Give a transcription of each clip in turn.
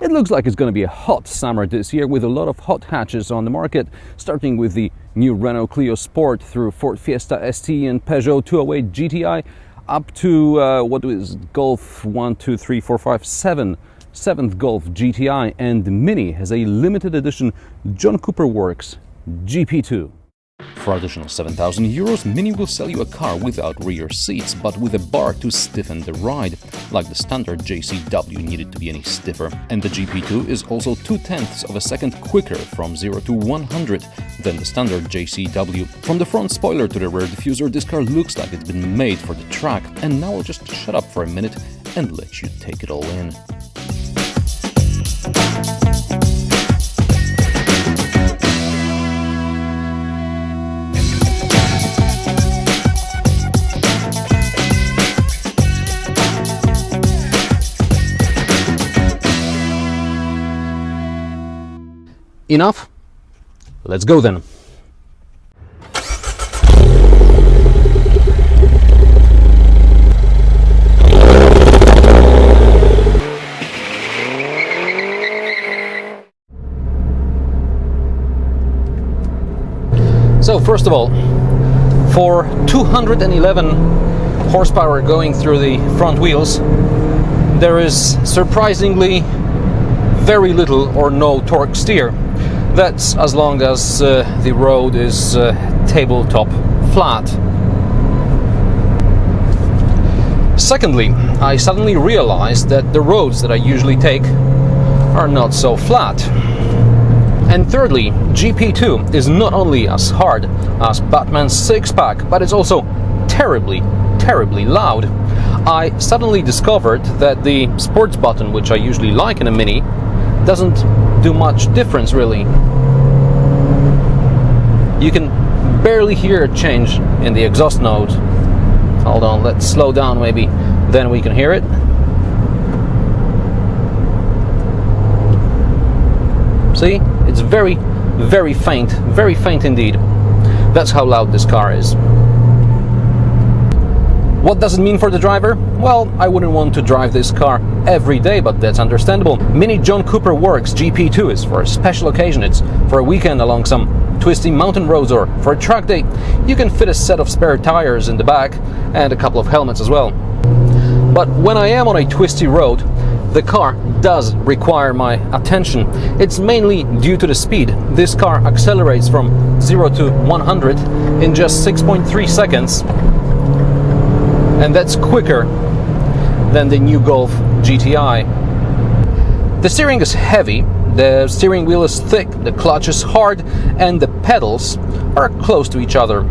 It looks like it's going to be a hot summer this year with a lot of hot hatches on the market, starting with the new Renault Clio Sport through Ford Fiesta ST and Peugeot 208 GTI up to what is Golf 1, 2, 3, 4, 5, 7, 7th Golf GTI, and Mini has a limited edition John Cooper Works GP2. For additional €7,000, Mini will sell you a car without rear seats, but with a bar to stiffen the ride, like the standard JCW needed to be any stiffer. And the GP2 is also 0.2 of a second quicker from 0 to 100 than the standard JCW. From the front spoiler to the rear diffuser, this car looks like it's been made for the track. And now I'll just shut up for a minute and let you take it all in. Enough? Let's go then. So first of all, for 211 horsepower going through the front wheels, there is surprisingly very little or no torque steer. That's as long as the road is tabletop flat. Secondly, I suddenly realized that the roads that I usually take are not so flat. And thirdly, GP2 is not only as hard as Batman's six-pack, but it's also terribly, terribly loud. I suddenly discovered that the sports button, which I usually like in a Mini, doesn't do much difference really. You can barely hear a change in the exhaust note. Hold on, let's slow down maybe, then we can hear it. See, it's very, very faint indeed. That's how loud this car is. What does it mean for the driver? Well, I wouldn't want to drive this car every day, but that's understandable. Mini John Cooper Works GP2 is for a special occasion. It's for a weekend along some twisty mountain roads or for a track day. You can fit a set of spare tires in the back and a couple of helmets as well. But when I am on a twisty road, the car does require my attention. It's mainly due to the speed. This car accelerates from 0 to 100 in just 6.3 seconds. And that's quicker than the new Golf GTI. The steering is heavy, the steering wheel is thick, the clutch is hard, and the pedals are close to each other.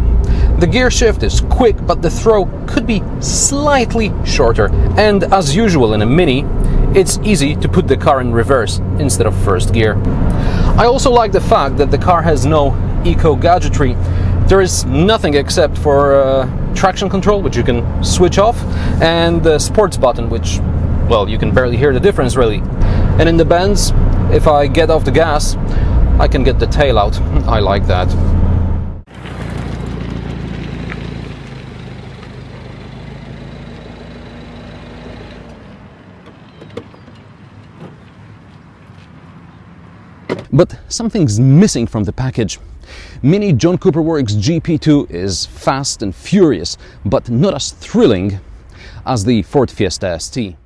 The gear shift is quick, but the throw could be slightly shorter. And as usual in a Mini, it's easy to put the car in reverse instead of first gear. I also like the fact that the car has no eco-gadgetry. There is nothing except for traction control, which you can switch off, and the sports button, which, well, you can barely hear the difference really. And in the bends, if I get off the gas, I can get the tail out. I like that. But something's missing from the package. Mini John Cooper Works GP2 is fast and furious, but not as thrilling as the Ford Fiesta ST.